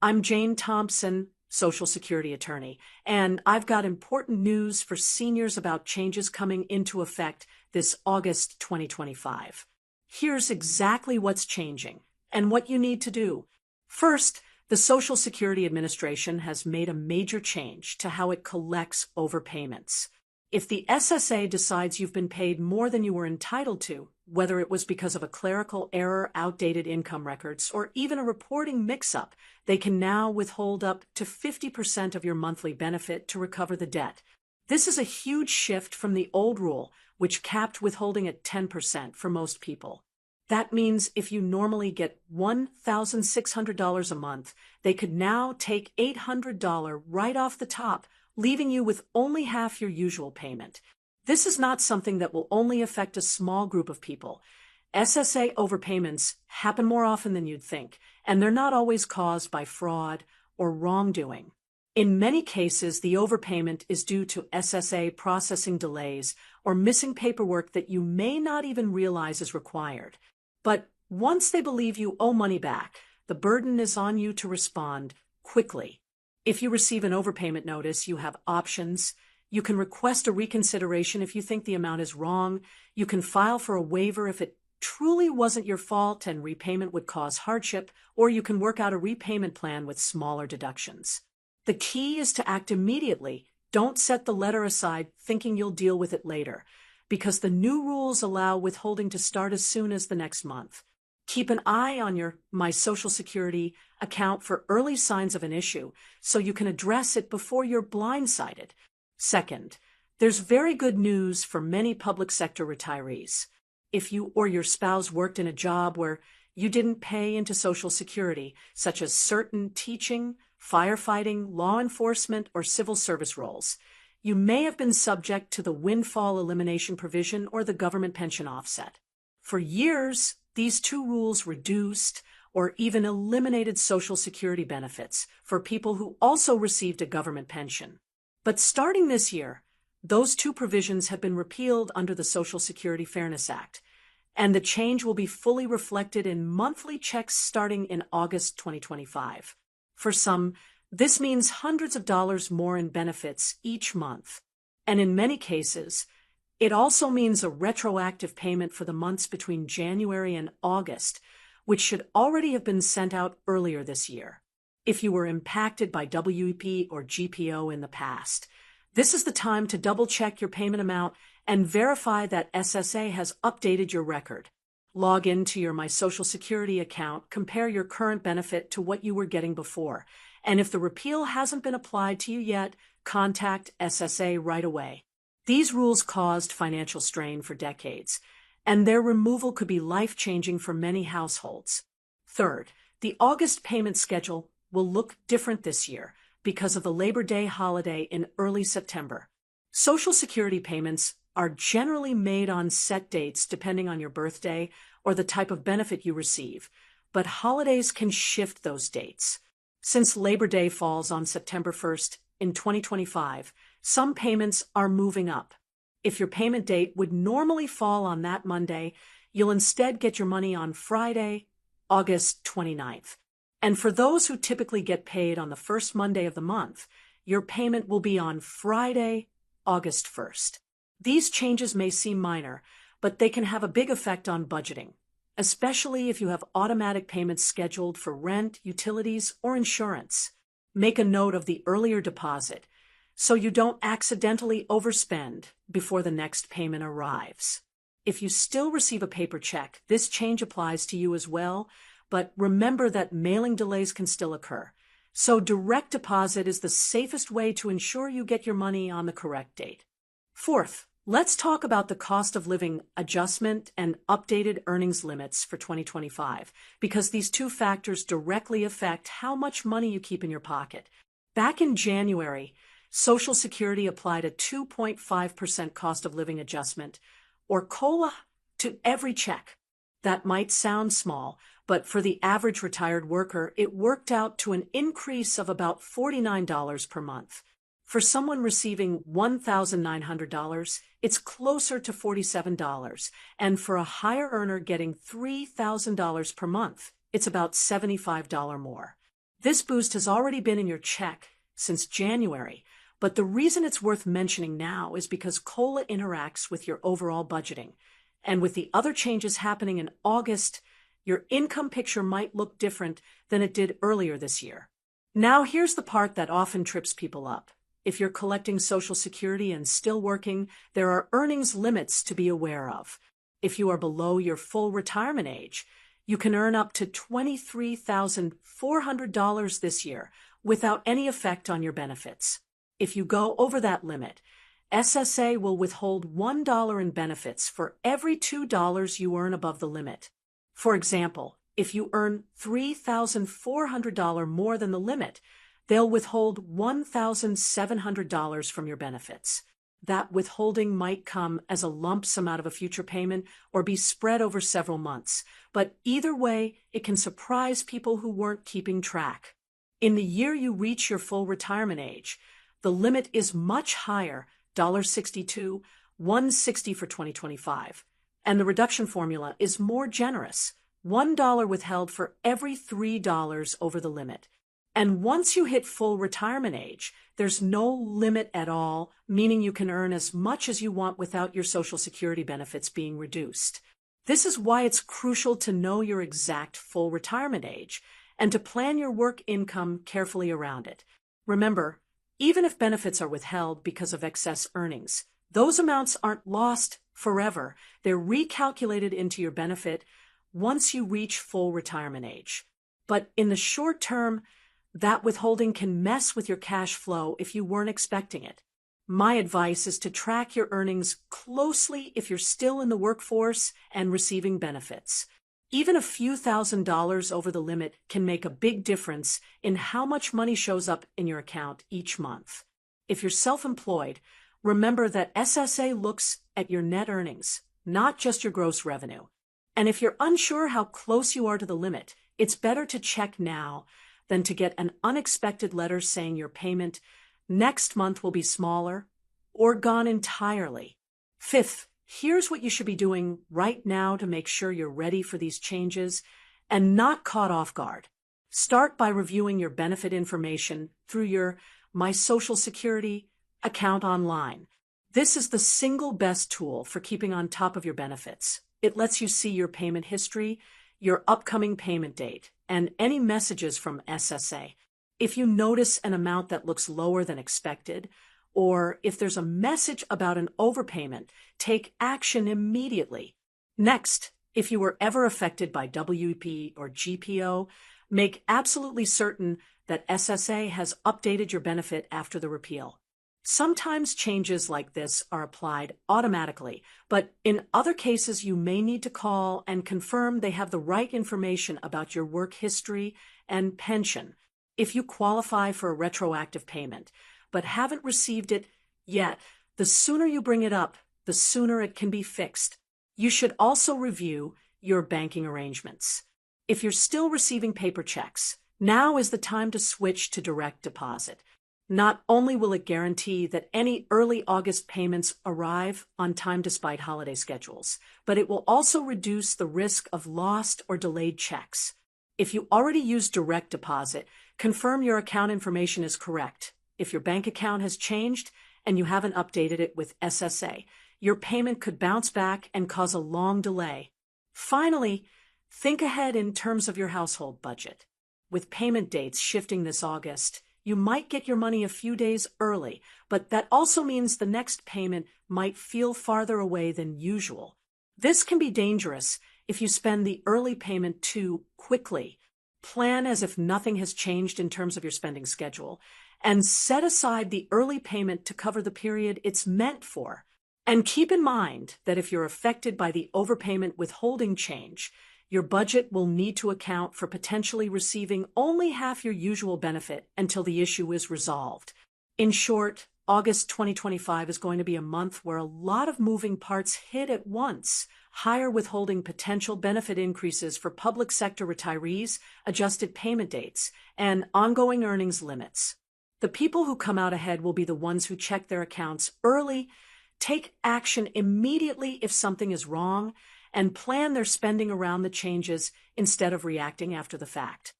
I'm Jane Thompson, Social Security attorney, and I've got important news for seniors about changes coming into effect this August 2025. Here's exactly what's changing and what you need to do. First, the Social Security Administration has made a major change to how it collects overpayments. If the SSA decides you've been paid more than you were entitled to, whether it was because of a clerical error, outdated income records, or even a reporting mix-up, they can now withhold up to 50% of your monthly benefit to recover the debt. This is a huge shift from the old rule, which capped withholding at 10% for most people. That means if you normally get $1,600 a month, they could now take $800 right off the top, leaving you with only half your usual payment. This is not something that will only affect a small group of people. SSA overpayments happen more often than you'd think, and they're not always caused by fraud or wrongdoing. In many cases, the overpayment is due to SSA processing delays or missing paperwork that you may not even realize is required. But once they believe you owe money back, the burden is on you to respond quickly. If you receive an overpayment notice, you have options. You can request a reconsideration if you think the amount is wrong. You can file for a waiver if it truly wasn't your fault and repayment would cause hardship, or you can work out a repayment plan with smaller deductions. The key is to act immediately. Don't set the letter aside thinking you'll deal with it later, because the new rules allow withholding to start as soon as the next month. Keep an eye on your My Social Security account for early signs of an issue so you can address it before you're blindsided. Second, there's very good news for many public sector retirees. If you or your spouse worked in a job where you didn't pay into Social Security, such as certain teaching, firefighting, law enforcement, or civil service roles, you may have been subject to the windfall elimination provision or the government pension offset. For years, these two rules reduced or even eliminated Social Security benefits for people who also received a government pension. But starting this year, those two provisions have been repealed under the Social Security Fairness Act, and the change will be fully reflected in monthly checks starting in August 2025. For some, this means hundreds of dollars more in benefits each month, and in many cases, it also means a retroactive payment for the months between January and August, which should already have been sent out earlier this year. If you were impacted by WEP or GPO in the past, this is the time to double-check your payment amount and verify that SSA has updated your record. Log into your My Social Security account, compare your current benefit to what you were getting before, and if the repeal hasn't been applied to you yet, contact SSA right away. These rules caused financial strain for decades, and their removal could be life-changing for many households. Third, the August payment schedule will look different this year because of the Labor Day holiday in early September. Social Security payments are generally made on set dates depending on your birthday or the type of benefit you receive, but holidays can shift those dates. Since Labor Day falls on September 1st in 2025, some payments are moving up. If your payment date would normally fall on that Monday, you'll instead get your money on Friday, August 29th. And for those who typically get paid on the first Monday of the month, your payment will be on Friday, August 1st. These changes may seem minor, but they can have a big effect on budgeting, especially if you have automatic payments scheduled for rent, utilities, or insurance. Make a note of the earlier deposit so you don't accidentally overspend before the next payment arrives. If you still receive a paper check, this change applies to you as well, but remember that mailing delays can still occur. So direct deposit is the safest way to ensure you get your money on the correct date. Fourth, let's talk about the cost of living adjustment and updated earnings limits for 2025, because these two factors directly affect how much money you keep in your pocket. Back in January, Social Security applied a 2.5% cost of living adjustment, or COLA, to every check. That might sound small, but for the average retired worker, it worked out to an increase of about $49 per month. For someone receiving $1,900, it's closer to $47, and for a higher earner getting $3,000 per month, it's about $75 more. This boost has already been in your check since January, but the reason it's worth mentioning now is because COLA interacts with your overall budgeting. And with the other changes happening in August, your income picture might look different than it did earlier this year. Now here's the part that often trips people up. If you're collecting Social Security and still working, there are earnings limits to be aware of. If you are below your full retirement age, you can earn up to $23,400 this year without any effect on your benefits. If you go over that limit, SSA will withhold $1 in benefits for every $2 you earn above the limit. For example, if you earn $3,400 more than the limit, they'll withhold $1,700 from your benefits. That withholding might come as a lump sum out of a future payment or be spread over several months, but either way, it can surprise people who weren't keeping track. In the year you reach your full retirement age, the limit is much higher, $62, $160 for 2025, and the reduction formula is more generous, $1 withheld for every $3 over the limit. And once you hit full retirement age, there's no limit at all, meaning you can earn as much as you want without your Social Security benefits being reduced. This is why it's crucial to know your exact full retirement age and to plan your work income carefully around it. Remember, even if benefits are withheld because of excess earnings, those amounts aren't lost forever. They're recalculated into your benefit once you reach full retirement age. But in the short term, that withholding can mess with your cash flow if you weren't expecting it. My advice is to track your earnings closely if you're still in the workforce and receiving benefits. Even a few $1,000s over the limit can make a big difference in how much money shows up in your account each month. If you're self-employed, remember that SSA looks at your net earnings, not just your gross revenue. And if you're unsure how close you are to the limit, it's better to check now than to get an unexpected letter saying your payment next month will be smaller or gone entirely. Fifth, here's what you should be doing right now to make sure you're ready for these changes and not caught off guard. Start by reviewing your benefit information through your My Social Security account online. This is the single best tool for keeping on top of your benefits. It lets you see your payment history, your upcoming payment date, and any messages from SSA. If you notice an amount that looks lower than expected, or if there's a message about an overpayment, take action immediately. Next, if you were ever affected by WP or GPO, make absolutely certain that SSA has updated your benefit after the repeal. Sometimes changes like this are applied automatically, but in other cases you may need to call and confirm they have the right information about your work history and pension. If you qualify for a retroactive payment, but haven't received it yet, the sooner you bring it up, the sooner it can be fixed. You should also review your banking arrangements. If you're still receiving paper checks, now is the time to switch to direct deposit. Not only will it guarantee that any early August payments arrive on time despite holiday schedules, but it will also reduce the risk of lost or delayed checks. If you already use direct deposit, confirm your account information is correct. If your bank account has changed and you haven't updated it with SSA, your payment could bounce back and cause a long delay. Finally, think ahead in terms of your household budget. With payment dates shifting this August, you might get your money a few days early, but that also means the next payment might feel farther away than usual. This can be dangerous if you spend the early payment too quickly. Plan as if nothing has changed in terms of your spending schedule, and set aside the early payment to cover the period it's meant for. And keep in mind that if you're affected by the overpayment withholding change, your budget will need to account for potentially receiving only half your usual benefit until the issue is resolved. In short, August 2025 is going to be a month where a lot of moving parts hit at once. Higher withholding potential benefit increases for public sector retirees, adjusted payment dates, and ongoing earnings limits. The people who come out ahead will be the ones who check their accounts early, take action immediately if something is wrong, and plan their spending around the changes instead of reacting after the fact.